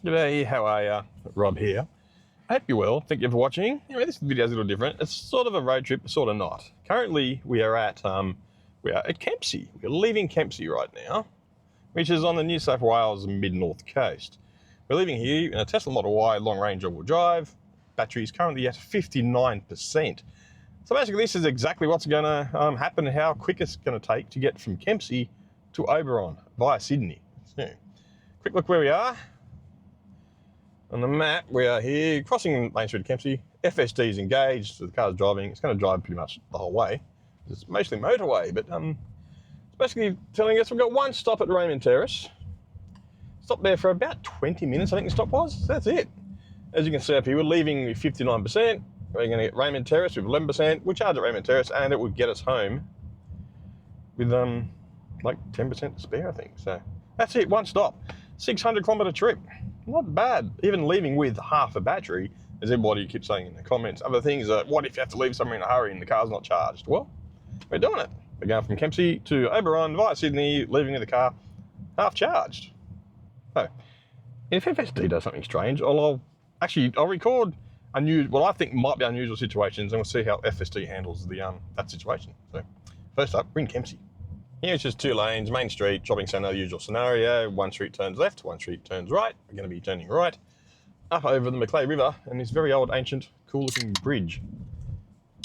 G'day, how are ya? Rob here. I hope you're well. Thank you for watching. Anyway, this video's a little different. It's sort of a road trip, sort of not. Currently, we are at Kempsey. We're leaving Kempsey right now, which is on the New South Wales Mid North Coast. We're leaving here in a Tesla Model Y long-range all-wheel drive. Battery is currently at 59%. So basically, this is exactly what's going to happen, how quick it's going to take to get from Kempsey to Oberon via Sydney. So, quick look where we are. On the map, we are here crossing Main Street Kempsey. FSD is engaged, so the car's driving. It's going to drive pretty much the whole way. It's mostly motorway, but it's basically telling us we've got one stop at Raymond Terrace. Stopped there for about 20 minutes, I think the stop was. So that's it. As you can see up here, we're leaving with 59%. We're going to get Raymond Terrace with 11%. We'll charge at Raymond Terrace, and it will get us home with like 10% to spare, I think. So that's it, one stop. 600-kilometre trip. Not bad, even leaving with half a battery, as everybody keeps saying in the comments. Other things are, what if you have to leave somewhere in a hurry and the car's not charged? Well, we're doing it. We're going from Kempsey to Oberon via Sydney, leaving with the car half charged. So, if FSD does something strange, I'll record what I think might be unusual situations, and we'll see how FSD handles that situation. So, first up, we're in Kempsey. Here's just two lanes, main street, shopping centre, usual scenario. One street turns left, one street turns right. We're going to be turning right up over the Macleay River and this very old, ancient, cool-looking bridge.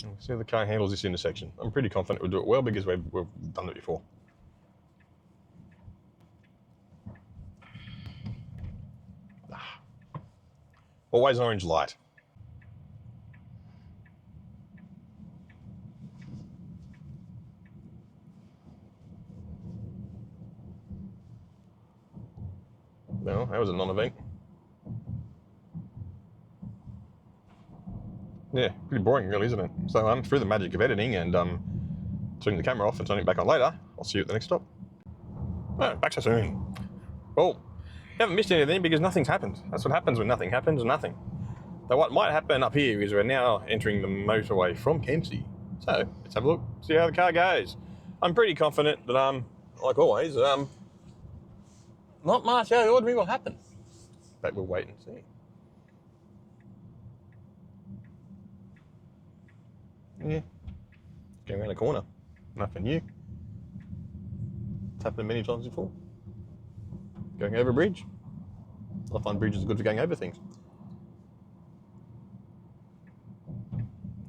And we'll see how the car handles this intersection. I'm pretty confident we'll do it well because we've done it before. Always an orange light. Well, that was a non-event. Yeah, pretty boring really, isn't it? So through the magic of editing and turning the camera off and turning it back on later, I'll see you at the next stop. Oh, back so soon. Well, you haven't missed anything because nothing's happened. That's what happens when nothing happens, nothing. Now what might happen up here is we're now entering the motorway from Kempsey. So let's have a look, see how the car goes. I'm pretty confident that like always, not much out of the ordinary will happen, but we'll wait and see. Yeah, going around the corner, nothing new. It's happened many times before. Going over a bridge. I find bridges are good for going over things.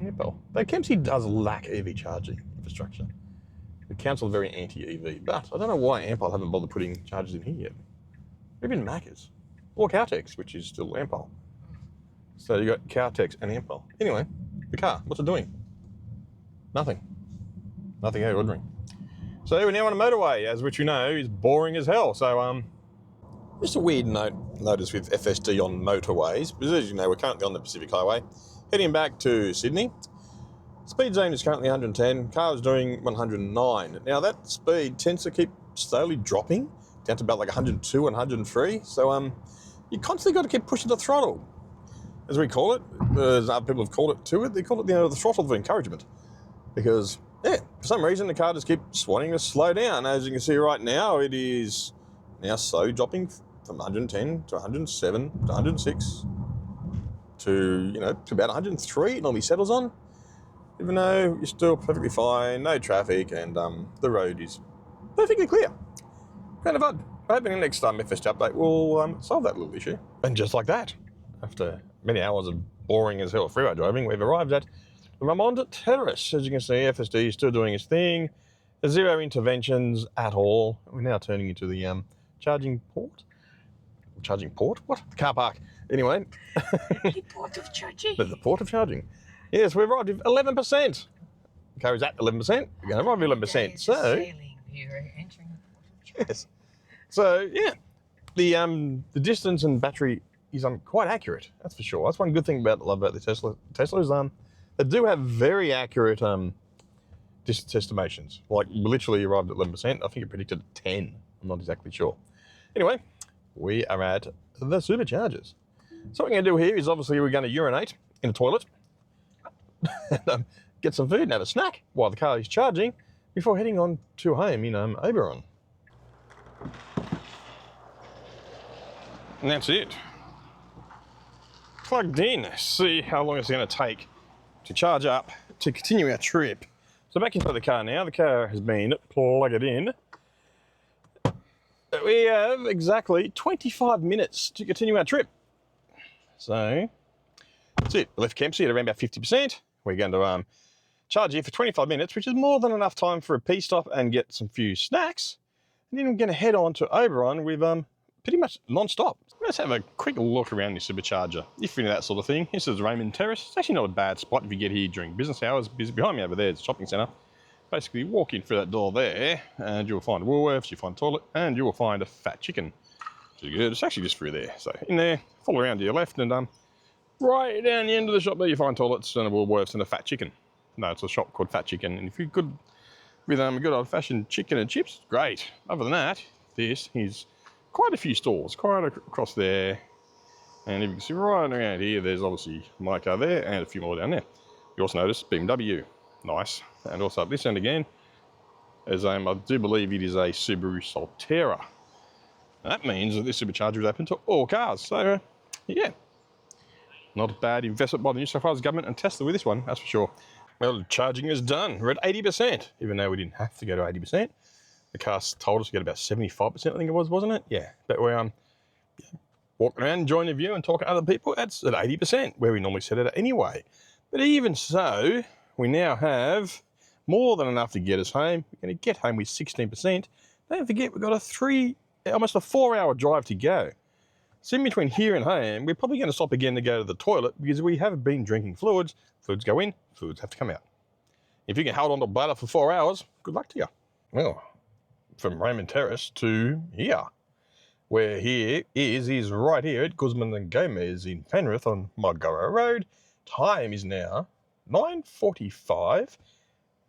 Yeah, well, though Kempsey does lack EV charging infrastructure. The council is very anti-EV, but I don't know why Ampol haven't bothered putting chargers in here yet. Even Macca's. Or Caltex, which is still Ampol. So you got Caltex and Ampol. Anyway, the car, what's it doing? Nothing. Nothing out of ordinary. So we're now on a motorway, as which you know is boring as hell. So just a weird notice with FSD on motorways, because as you know, we're currently on the Pacific Highway, heading back to Sydney. Speed zone is currently 110, car is doing 109. Now that speed tends to keep slowly dropping down to about like 102 and 103. So you constantly got to keep pushing the throttle, as we call it. As other people have called it too. They call it the throttle of encouragement, because yeah, for some reason the car just keeps wanting to slow down. As you can see right now, it is now slowly dropping from 110 to 107 to 106 to to about 103. It normally settles on. Even though you're still perfectly fine, no traffic, and the road is perfectly clear. Kind of odd. I'm hoping the next FSD update will solve that little issue. And just like that, after many hours of boring as hell freeway driving, we've arrived at Raymond Terrace. As you can see, FSD is still doing its thing. There's zero interventions at all. We're now turning into the charging port. Charging port? What? The car park. Anyway. The port of charging. The port of charging. Yes, we've arrived with 11%. The car is at 11%. We're going to arrive with 11%. So, sailing. You're entering the port of charging. Yes. So, yeah, the distance and battery is quite accurate. That's for sure. That's one good thing about the Tesla. Teslas, they do have very accurate distance estimations. Like, literally arrived at 11%. I think it predicted 10. I'm not exactly sure. Anyway, we are at the superchargers. So what we're going to do here is obviously we're going to urinate in a toilet. And, get some food and have a snack while the car is charging before heading on to home in Oberon. And that's it. plugged in. See how long it's going to take to charge up to continue our trip. So back inside the car now. The car has been plugged in. We have exactly 25 minutes to continue our trip. So that's it. We left Kempsey at around about 50%. We're going to charge here for 25 minutes, which is more than enough time for a pee stop and get some few snacks. And then we're going to head on to Oberon with pretty much non-stop. Let's have a quick look around this supercharger. If you're into that sort of thing, this is Raymond Terrace. It's actually not a bad spot if you get here during business hours. Behind me over there is a shopping centre. Basically, walk in through that door there, and you'll find Woolworths, you'll find toilet, and you will find a fat chicken. Which is good. It's actually just through there. So in there, follow around to your left, and right down the end of the shop there, you find toilets and a Woolworths and a fat chicken. No, it's a shop called Fat Chicken, and if you're good with a good old-fashioned chicken and chips, great. Other than that, this is quite a few stores, quite across there. And if you can see right around here, there's obviously my car there and a few more down there. You also notice BMW, nice. And also up this end again, as I do believe it is a Subaru Solterra. That means that this supercharger is open to all cars. So, yeah, not a bad investment by the New South Wales government and Tesla with this one, that's for sure. Well, charging is done. We're at 80%, even though we didn't have to go to 80%. The car told us to get about 75%, I think it was, wasn't it? Yeah, but we're walking around, enjoying the view and talking to other people. That's at 80%, where we normally set it at anyway. But even so, we now have more than enough to get us home. We're going to get home with 16%. Don't forget, we've got almost a 4-hour drive to go. So in between here and home, we're probably going to stop again to go to the toilet because we have been drinking fluids. Fluids go in, fluids have to come out. If you can hold on to a bladder for 4 hours, good luck to you. Well, from Raymond Terrace to here, where here is right here at Guzman and Gomez in Penrith on Marlborough Road. Time is now 9:45.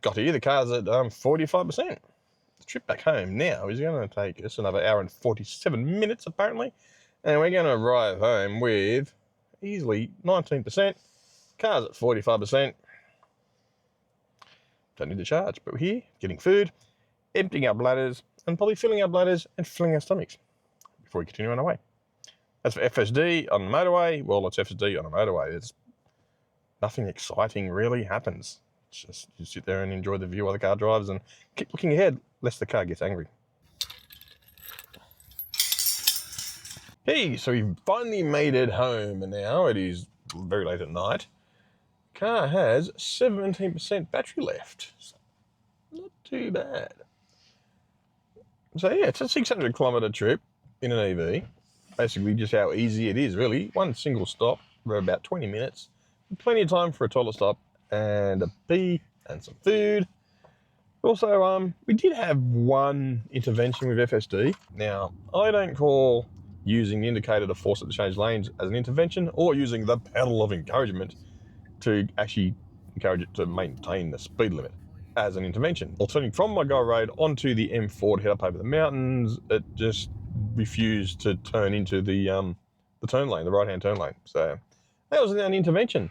Got here, the car's at 45%. The trip back home now is going to take us another hour and 47 minutes apparently. And we're going to arrive home with easily 19%. Car's at 45%. Don't need to charge, but we're here getting food, emptying our bladders, and probably filling our bladders and filling our stomachs before we continue on our way. As for FSD on the motorway, well, it's FSD on a motorway. There's nothing exciting really happens. It's just you sit there and enjoy the view while the car drives and keep looking ahead lest the car gets angry. Hey, so we've finally made it home, and now it is very late at night. Car has 17% battery left. So not too bad. So yeah, it's a 600 kilometre trip in an EV. Basically just how easy it is really. One single stop for about 20 minutes. Plenty of time for a toilet stop and a pee and some food. Also, we did have one intervention with FSD. Now, I don't call using the indicator to force it to change lanes as an intervention, or using the pedal of encouragement to actually encourage it to maintain the speed limit as an intervention. Or turning from my road onto the M4 to head up over the mountains, it just refused to turn into the turn lane, the right-hand turn lane. So that was an intervention.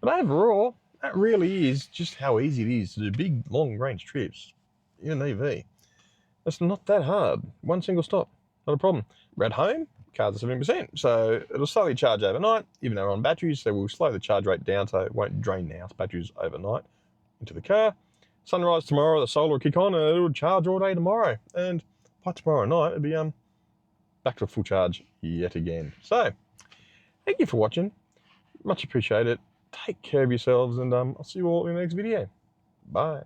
But overall, that really is just how easy it is to do big, long-range trips in an EV. It's not that hard. One single stop, not a problem. We're at home, car's at 70%, so it'll slowly charge overnight, even though we're on batteries, so we'll slow the charge rate down so it won't drain the house batteries overnight into the car. Sunrise tomorrow, the solar will kick on, and it'll charge all day tomorrow. And by tomorrow night, it'll be back to a full charge yet again. So, thank you for watching. Much appreciated. Take care of yourselves, and I'll see you all in the next video. Bye.